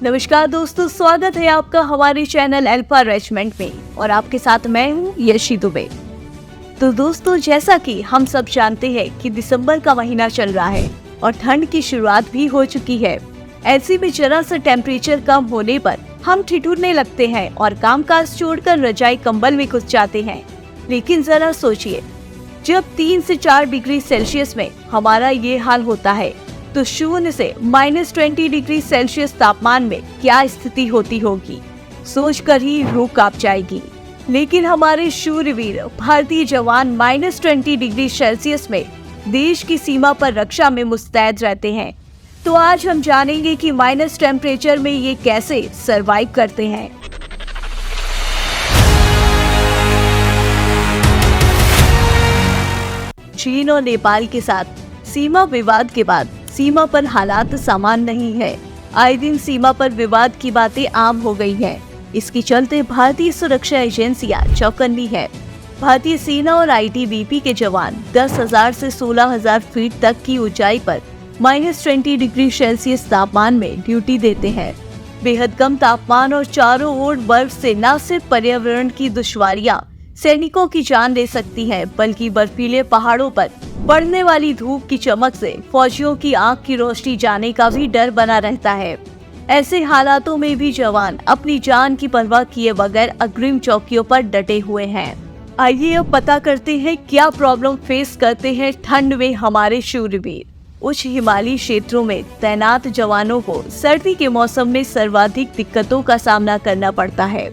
नमस्कार दोस्तों, स्वागत है आपका हमारे चैनल अल्फा रेजिमेंट में और आपके साथ मैं हूँ यशी दुबे। तो दोस्तों, जैसा कि हम सब जानते हैं कि दिसंबर का महीना चल रहा है और ठंड की शुरुआत भी हो चुकी है। ऐसे में जरा सा टेम्परेचर कम होने पर हम ठिठुरने लगते हैं और कामकाज छोड़कर रजाई कंबल में घुस जाते हैं। लेकिन जरा सोचिए, जब 3 से 4 डिग्री सेल्सियस में हमारा ये हाल होता है तो 0 से -20 डिग्री सेल्सियस तापमान में क्या स्थिति होती होगी, सोचकर ही रूह कांप जाएगी। लेकिन हमारे शूरवीर भारतीय जवान -20 डिग्री सेल्सियस में देश की सीमा पर रक्षा में मुस्तैद रहते हैं। तो आज हम जानेंगे कि माइनस टेम्परेचर में ये कैसे सरवाइव करते हैं। चीन और नेपाल के साथ सीमा विवाद के बाद सीमा पर हालात सामान्य नहीं है। आए दिन सीमा पर विवाद की बातें आम हो गई हैं। इसके चलते भारतीय सुरक्षा एजेंसियां चौकन्नी है। भारतीय सेना और आईटीबीपी के जवान 10,000 से 16,000 फीट तक की ऊंचाई पर -20 डिग्री सेल्सियस तापमान में ड्यूटी देते हैं। बेहद कम तापमान और चारों ओर बर्फ से न सिर्फ पर्यावरण की दुश्वारियां सैनिकों की जान ले सकती है, बल्कि बर्फीले पहाड़ों पर पड़ने वाली धूप की चमक से फौजियों की आंख की रोशनी जाने का भी डर बना रहता है। ऐसे हालातों में भी जवान अपनी जान की परवाह किए बगैर अग्रिम चौकियों पर डटे हुए हैं। आइए अब पता करते हैं क्या प्रॉब्लम फेस करते हैं ठंड में हमारे शूरवीर। उच्च हिमालयी क्षेत्रों में तैनात जवानों को सर्दी के मौसम में सर्वाधिक दिक्कतों का सामना करना पड़ता है।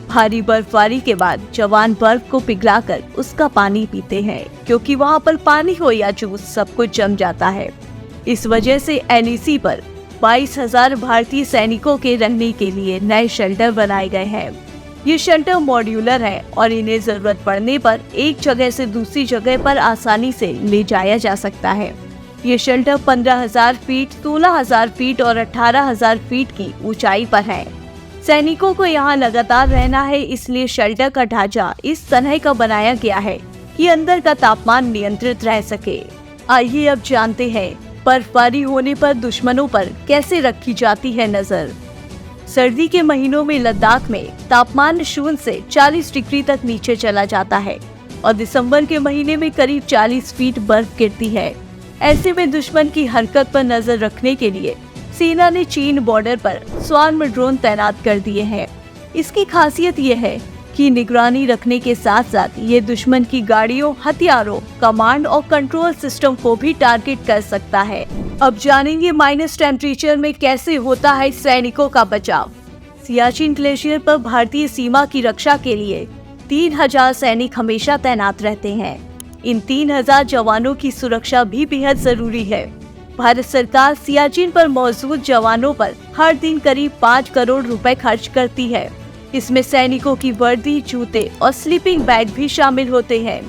भारी बर्फबारी के बाद जवान बर्फ को पिघलाकर उसका पानी पीते हैं, क्योंकि वहाँ पर पानी हो या जूस सब कुछ जम जाता है। इस वजह से एनईसी पर 22,000 भारतीय सैनिकों के रहने के लिए नए शेल्टर बनाए गए हैं। ये शेल्टर मॉड्यूलर है और इन्हें जरूरत पड़ने पर एक जगह से दूसरी जगह पर आसानी से ले जाया जा सकता है। ये शेल्टर 15,000 फीट, 16,000 फीट और 18,000 फीट की ऊंचाई पर है। सैनिकों को यहाँ लगातार रहना है, इसलिए शेल्टर का ढांचा इस तरह का बनाया गया है कि अंदर का तापमान नियंत्रित रह सके। आइए अब जानते हैं बर्फबारी होने पर दुश्मनों पर कैसे रखी जाती है नजर। सर्दी के महीनों में लद्दाख में तापमान 0 से 40 डिग्री तक नीचे चला जाता है और दिसंबर के महीने में करीब 40 फीट बर्फ गिरती है। ऐसे में दुश्मन की हरकत पर नजर रखने के लिए सेना ने चीन बॉर्डर पर स्वार्म ड्रोन तैनात कर दिए हैं। इसकी खासियत ये है कि निगरानी रखने के साथ साथ ये दुश्मन की गाड़ियों, हथियारों, कमांड और कंट्रोल सिस्टम को भी टारगेट कर सकता है। अब जानेंगे माइनस टेम्परेचर में कैसे होता है सैनिकों का बचाव। सियाचिन ग्लेशियर पर भारतीय सीमा की रक्षा के लिए 3,000 सैनिक हमेशा तैनात रहते हैं। इन 3,000 जवानों की सुरक्षा भी बेहद जरूरी है। भारत सरकार सियाचिन पर मौजूद जवानों पर हर दिन करीब 5 करोड़ रुपए खर्च करती है। इसमें सैनिकों की वर्दी, जूते और स्लीपिंग बैग भी शामिल होते हैं।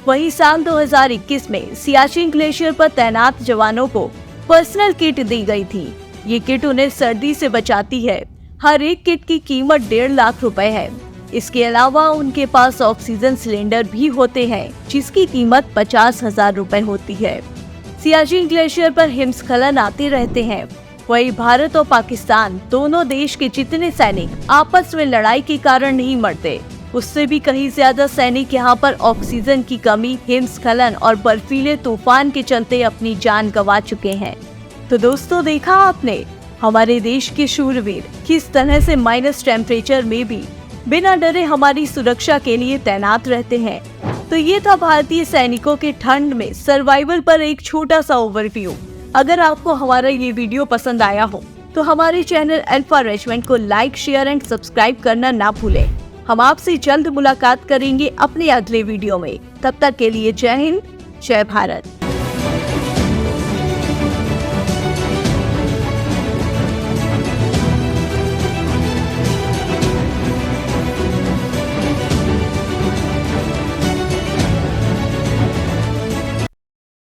वहीं साल 2021 में सियाचिन ग्लेशियर पर तैनात जवानों को पर्सनल किट दी गई थी। ये किट उन्हें सर्दी से बचाती है। हर एक किट की कीमत 1.5 लाख रुपए है। इसके अलावा उनके पास ऑक्सीजन सिलेंडर भी होते हैं, जिसकी कीमत 50,000 रुपए होती है। सियाचिन ग्लेशियर पर हिमस्खलन आते रहते हैं। वहीं भारत और पाकिस्तान दोनों देश के जितने सैनिक आपस में लड़ाई के कारण नहीं मरते, उससे भी कहीं ज्यादा सैनिक यहाँ पर ऑक्सीजन की कमी, हिमस्खलन और बर्फीले तूफान के चलते अपनी जान गंवा चुके हैं। तो दोस्तों, देखा आपने हमारे देश के शूरवीर किस तरह से माइनस टेम्परेचर में भी बिना डरे हमारी सुरक्षा के लिए तैनात रहते हैं। तो ये था भारतीय सैनिकों के ठंड में सर्वाइवल पर एक छोटा सा ओवरव्यू। अगर आपको हमारा ये वीडियो पसंद आया हो तो हमारे चैनल अल्फा रेजिमेंट को लाइक, शेयर एंड सब्सक्राइब करना ना भूलें। हम आपसे जल्द मुलाकात करेंगे अपने अगले वीडियो में। तब तक के लिए जय हिंद, जय भारत।